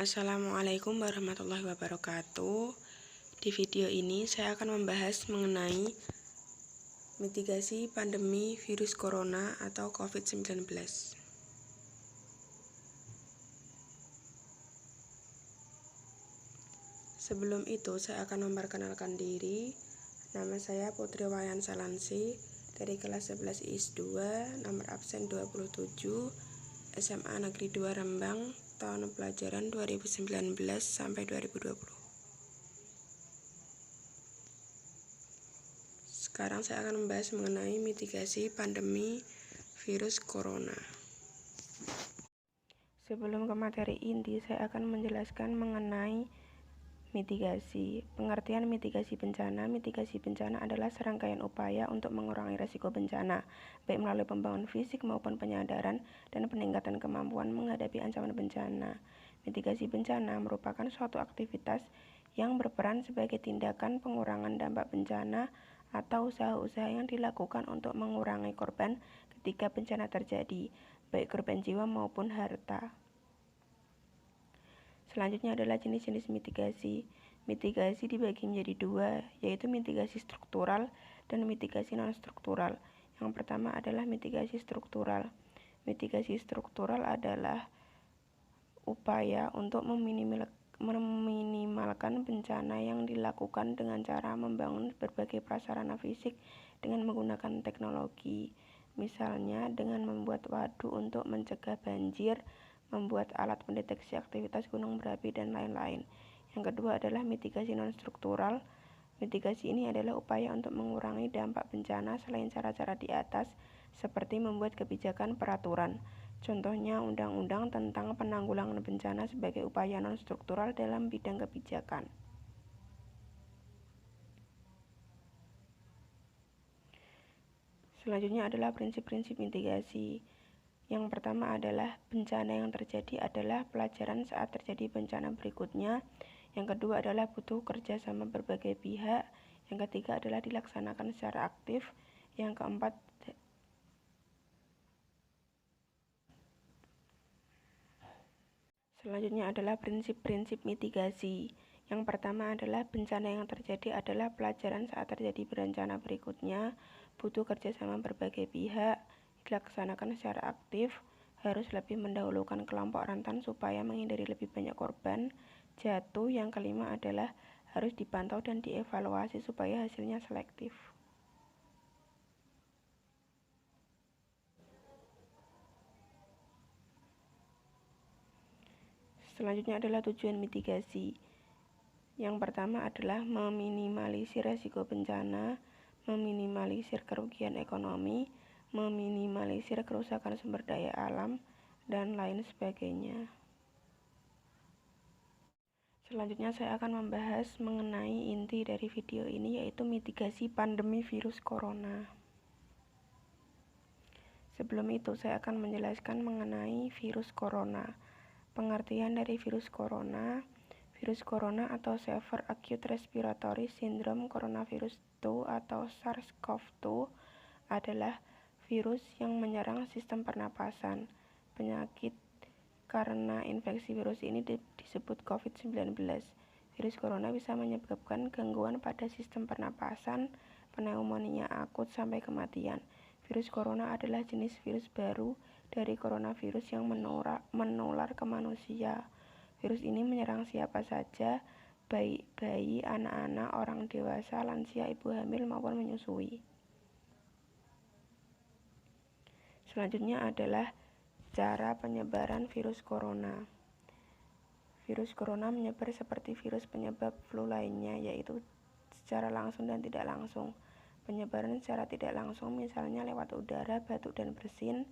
Assalamualaikum warahmatullahi wabarakatuh. Di video ini saya akan membahas mengenai mitigasi pandemi virus corona atau COVID-19. Sebelum itu saya akan memperkenalkan diri. Nama saya Putri Wayan Salansi dari kelas 11 IS 2, nomor absen 27, SMA Negeri 2 Rembang, tahun pelajaran 2019 sampai 2020. Sekarang saya akan membahas mengenai mitigasi pandemi virus corona. Sebelum ke materi inti, saya akan menjelaskan mengenai mitigasi. Pengertian mitigasi bencana. Mitigasi bencana adalah serangkaian upaya untuk mengurangi risiko bencana, baik melalui pembangunan fisik maupun penyadaran dan peningkatan kemampuan menghadapi ancaman bencana. Mitigasi bencana merupakan suatu aktivitas yang berperan sebagai tindakan pengurangan dampak bencana atau usaha-usaha yang dilakukan untuk mengurangi korban ketika bencana terjadi, baik korban jiwa maupun harta. Selanjutnya adalah jenis-jenis mitigasi. Mitigasi dibagi menjadi dua, yaitu mitigasi struktural dan mitigasi non-struktural. Yang pertama adalah mitigasi struktural. Mitigasi struktural adalah upaya untuk meminimalkan bencana yang dilakukan dengan cara membangun berbagai prasarana fisik dengan menggunakan teknologi. Misalnya dengan membuat waduk untuk mencegah banjir, membuat alat pendeteksi aktivitas gunung berapi, dan lain-lain. Yang kedua adalah mitigasi non-struktural. Mitigasi ini adalah upaya untuk mengurangi dampak bencana selain cara-cara di atas, seperti membuat kebijakan peraturan. Contohnya undang-undang tentang penanggulangan bencana sebagai upaya non-struktural dalam bidang kebijakan. Selanjutnya adalah prinsip-prinsip mitigasi. Yang pertama adalah bencana yang terjadi adalah pelajaran saat terjadi bencana berikutnya. Yang kedua adalah butuh kerjasama berbagai pihak. Yang ketiga adalah dilaksanakan secara aktif. Yang keempat selanjutnya adalah prinsip-prinsip mitigasi. Yang pertama adalah bencana yang terjadi adalah pelajaran saat terjadi bencana berikutnya, butuh kerjasama berbagai pihak, dilaksanakan secara aktif, harus lebih mendahulukan kelompok rentan supaya menghindari lebih banyak korban jatuh. Yang kelima adalah harus dipantau dan dievaluasi supaya hasilnya selektif. Selanjutnya adalah tujuan mitigasi. Yang pertama adalah meminimalisir risiko bencana, meminimalisir kerugian ekonomi, meminimalisir kerusakan sumber daya alam, dan lain sebagainya. Selanjutnya saya akan membahas mengenai inti dari video ini, yaitu mitigasi pandemi virus corona. Sebelum itu saya akan menjelaskan mengenai virus corona. Pengertian dari virus corona. Virus corona atau Severe Acute Respiratory Syndrome Coronavirus 2 atau SARS-CoV-2 adalah virus yang menyerang sistem pernapasan. Penyakit karena infeksi virus ini disebut COVID-19. Virus corona bisa menyebabkan gangguan pada sistem pernapasan, pneumonia akut, sampai kematian. Virus corona adalah jenis virus baru dari coronavirus yang menular ke manusia. Virus ini menyerang siapa saja, baik bayi, anak-anak, orang dewasa, lansia, ibu hamil, maupun menyusui. Selanjutnya adalah cara penyebaran virus corona. Virus corona menyebar seperti virus penyebab flu lainnya, yaitu secara langsung dan tidak langsung. Penyebaran secara tidak langsung misalnya lewat udara, batuk, dan bersin,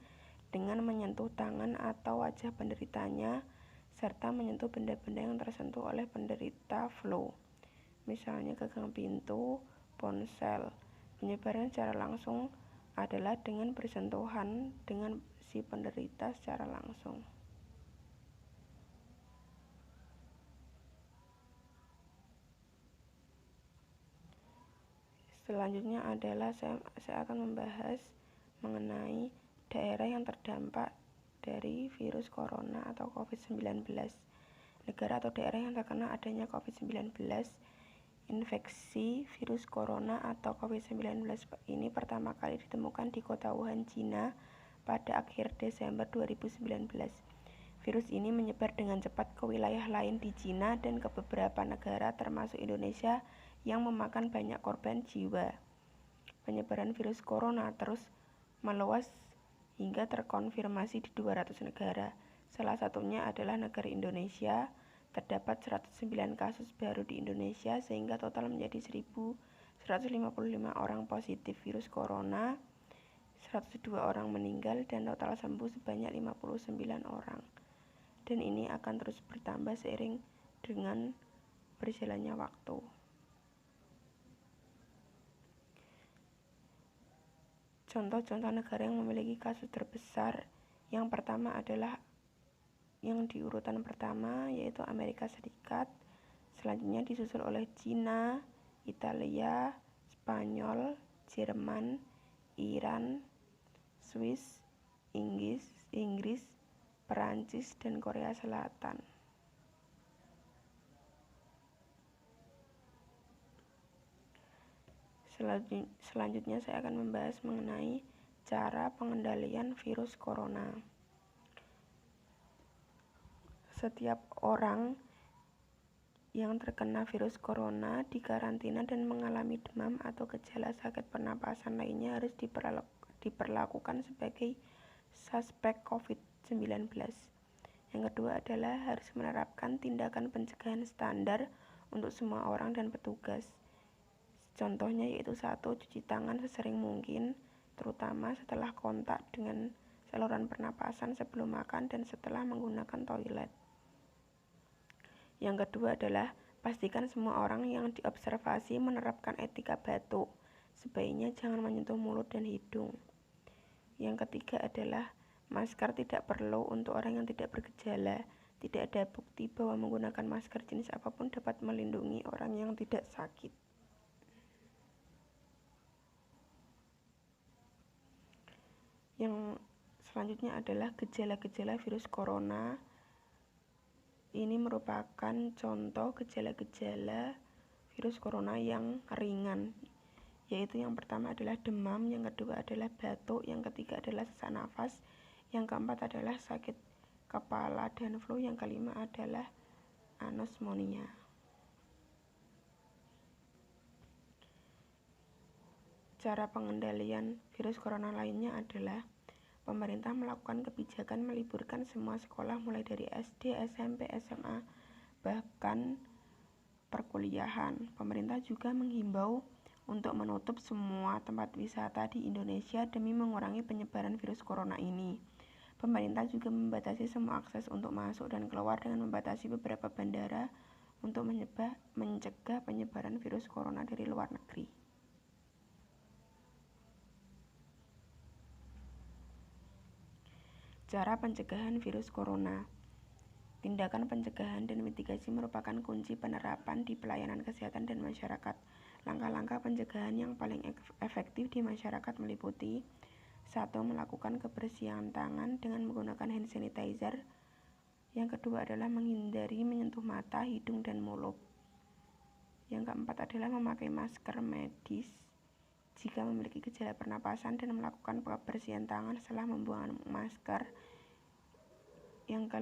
dengan menyentuh tangan atau wajah penderitanya, serta menyentuh benda-benda yang tersentuh oleh penderita flu, misalnya gagang pintu, ponsel. Penyebaran secara langsung adalah dengan bersentuhan dengan si penderita secara langsung. Selanjutnya adalah saya akan membahas mengenai daerah yang terdampak dari virus corona atau COVID-19. negara atau daerah yang terkena adanya COVID-19. Infeksi virus corona atau COVID-19 ini pertama kali ditemukan di kota Wuhan, China pada akhir Desember 2019. Virus ini menyebar dengan cepat ke wilayah lain di China dan ke beberapa negara termasuk Indonesia yang memakan banyak korban jiwa. Penyebaran virus corona terus meluas hingga terkonfirmasi di 200 negara. Salah satunya adalah negara Indonesia. Terdapat 109 kasus baru di Indonesia sehingga total menjadi 1.155 orang positif virus corona, 102 orang meninggal dan total sembuh sebanyak 59 orang. Dan ini akan terus bertambah seiring dengan berjalannya waktu. Contoh-contoh negara yang memiliki kasus terbesar, yang pertama adalah yang di urutan pertama yaitu Amerika Serikat, selanjutnya disusul oleh China, Italia, Spanyol, Jerman, Iran, Swiss, Inggris, Perancis, dan Korea Selatan. Selanjutnya saya akan membahas mengenai cara pengendalian virus corona. Setiap orang yang terkena virus corona dikarantina dan mengalami demam atau gejala sakit pernapasan lainnya harus diperlakukan sebagai suspek COVID-19. Yang kedua adalah harus menerapkan tindakan pencegahan standar untuk semua orang dan petugas. Contohnya yaitu 1. Cuci tangan sesering mungkin, terutama setelah kontak dengan saluran pernapasan sebelum makan dan setelah menggunakan toilet. Yang kedua adalah pastikan semua orang yang diobservasi menerapkan etika batuk. Sebaiknya jangan menyentuh mulut dan hidung. Yang ketiga adalah masker tidak perlu untuk orang yang tidak bergejala. Tidak ada bukti bahwa menggunakan masker jenis apapun dapat melindungi orang yang tidak sakit. Yang selanjutnya adalah gejala-gejala virus corona. Ini merupakan contoh gejala-gejala virus corona yang ringan, yaitu yang pertama adalah demam, yang kedua adalah batuk, yang ketiga adalah sesak nafas, yang keempat adalah sakit kepala dan flu, yang kelima adalah anosmia. Cara pengendalian virus corona lainnya adalah pemerintah melakukan kebijakan meliburkan semua sekolah mulai dari SD, SMP, SMA, bahkan perkuliahan. Pemerintah juga menghimbau untuk menutup semua tempat wisata di Indonesia demi mengurangi penyebaran virus corona ini. Pemerintah juga membatasi semua akses untuk masuk dan keluar dengan membatasi beberapa bandara untuk mencegah penyebaran virus corona dari luar negeri. Cara pencegahan virus corona. Tindakan pencegahan dan mitigasi merupakan kunci penerapan di pelayanan kesehatan dan masyarakat. Langkah-langkah pencegahan yang paling efektif di masyarakat meliputi 1. Melakukan kebersihan tangan dengan menggunakan hand sanitizer. Yang kedua adalah menghindari menyentuh mata, hidung, dan mulut. Yang keempat adalah memakai masker medis jika memiliki gejala pernapasan dan melakukan kebersihan tangan setelah membuang masker. Yang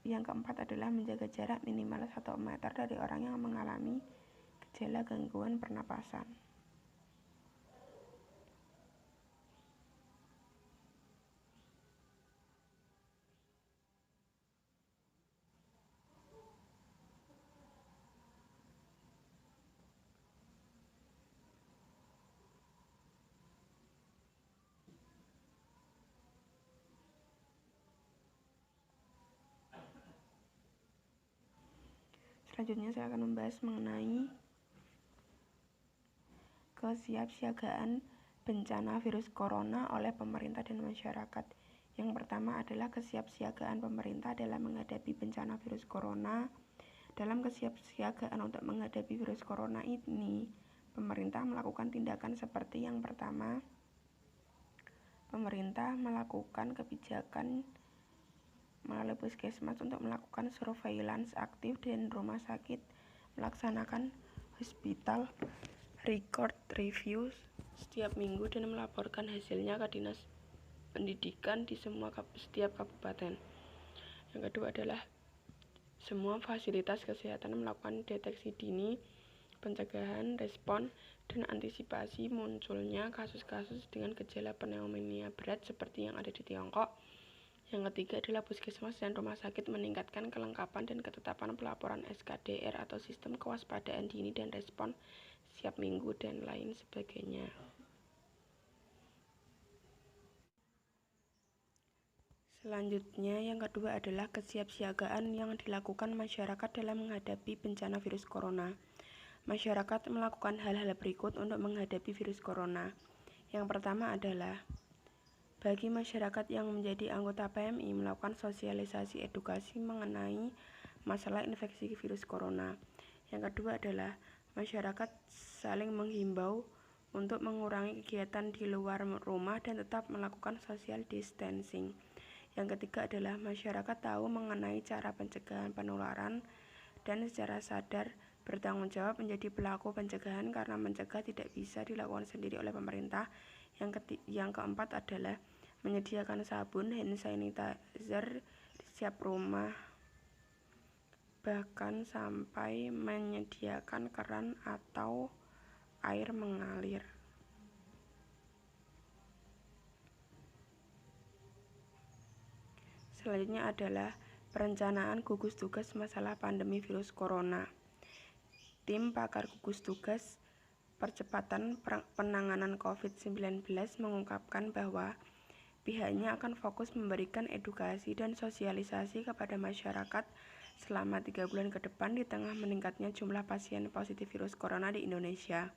keempat adalah menjaga jarak minimal 1 meter dari orang yang mengalami gejala gangguan pernapasan. Selanjutnya saya akan membahas mengenai kesiapsiagaan bencana virus corona oleh pemerintah dan masyarakat. Yang pertama adalah kesiapsiagaan pemerintah dalam menghadapi bencana virus corona. Dalam kesiapsiagaan untuk menghadapi virus corona ini, pemerintah melakukan tindakan seperti yang pertama, pemerintah melakukan kebijakan melalui puskesmas untuk melakukan surveillance aktif dan rumah sakit melaksanakan hospital record review setiap minggu dan melaporkan hasilnya ke Dinas Pendidikan di setiap kabupaten. Yang kedua adalah semua fasilitas kesehatan melakukan deteksi dini, pencegahan, respon, dan antisipasi munculnya kasus-kasus dengan gejala pneumonia berat seperti yang ada di Tiongkok. Yang ketiga adalah puskesmas dan rumah sakit meningkatkan kelengkapan dan ketetapan pelaporan SKDR atau sistem kewaspadaan dini dan respon siap minggu dan lain sebagainya. Selanjutnya, yang kedua adalah kesiapsiagaan yang dilakukan masyarakat dalam menghadapi bencana virus corona. Masyarakat melakukan hal-hal berikut untuk menghadapi virus corona. Yang pertama adalah bagi masyarakat yang menjadi anggota PMI melakukan sosialisasi edukasi mengenai masalah infeksi virus corona. Yang kedua adalah masyarakat saling menghimbau untuk mengurangi kegiatan di luar rumah dan tetap melakukan social distancing. Yang ketiga adalah masyarakat tahu mengenai cara pencegahan penularan dan secara sadar bertanggung jawab menjadi pelaku pencegahan karena mencegah tidak bisa dilakukan sendiri oleh pemerintah. Yang keempat adalah menyediakan sabun, hand sanitizer di setiap rumah, bahkan sampai menyediakan keran atau air mengalir. Selanjutnya adalah perencanaan gugus tugas masalah pandemi virus corona. Tim pakar gugus tugas percepatan penanganan COVID-19 mengungkapkan bahwa pihaknya akan fokus memberikan edukasi dan sosialisasi kepada masyarakat selama 3 bulan ke depan di tengah meningkatnya jumlah pasien positif virus corona di Indonesia.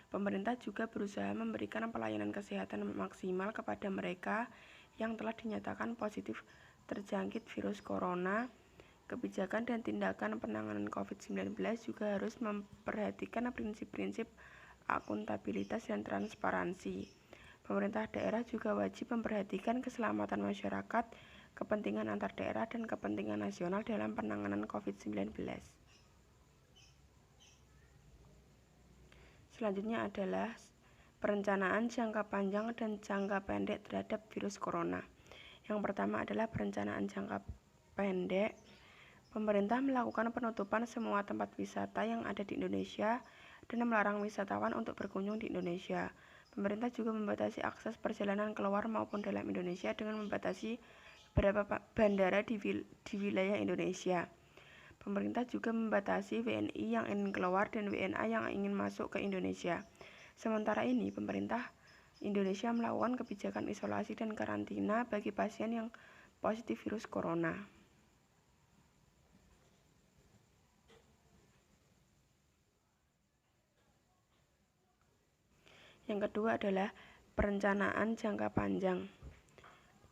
Pemerintah juga berusaha memberikan pelayanan kesehatan maksimal kepada mereka yang telah dinyatakan positif terjangkit virus corona. Kebijakan dan tindakan penanganan COVID-19 juga harus memperhatikan prinsip-prinsip akuntabilitas dan transparansi. Pemerintah daerah juga wajib memperhatikan keselamatan masyarakat, kepentingan antar daerah, dan kepentingan nasional dalam penanganan COVID-19. Selanjutnya adalah perencanaan jangka panjang dan jangka pendek terhadap virus corona. Yang pertama adalah perencanaan jangka pendek. Pemerintah melakukan penutupan semua tempat wisata yang ada di Indonesia dan melarang wisatawan untuk berkunjung di Indonesia. Pemerintah juga membatasi akses perjalanan keluar maupun dalam Indonesia dengan membatasi beberapa bandara di wilayah Indonesia. Pemerintah juga membatasi WNI yang ingin keluar dan WNA yang ingin masuk ke Indonesia. Sementara ini, pemerintah Indonesia melakukan kebijakan isolasi dan karantina bagi pasien yang positif virus corona. Yang kedua adalah perencanaan jangka panjang.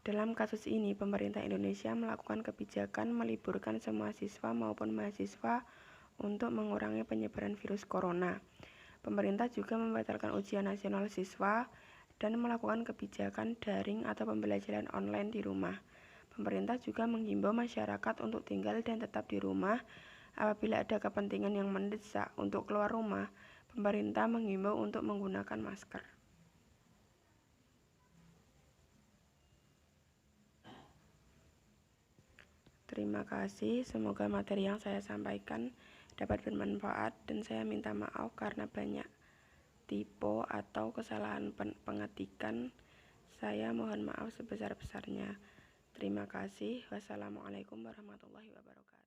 Dalam kasus ini, pemerintah Indonesia melakukan kebijakan meliburkan semua siswa maupun mahasiswa untuk mengurangi penyebaran virus corona. Pemerintah juga membatalkan ujian nasional siswa dan melakukan kebijakan daring atau pembelajaran online di rumah. Pemerintah juga menghimbau masyarakat untuk tinggal dan tetap di rumah. Apabila ada kepentingan yang mendesak untuk keluar rumah, pemerintah menghimbau untuk menggunakan masker. Terima kasih, semoga materi yang saya sampaikan dapat bermanfaat dan saya minta maaf karena banyak typo atau kesalahan pengetikan. Saya mohon maaf sebesar-besarnya. Terima kasih. Wassalamualaikum warahmatullahi wabarakatuh.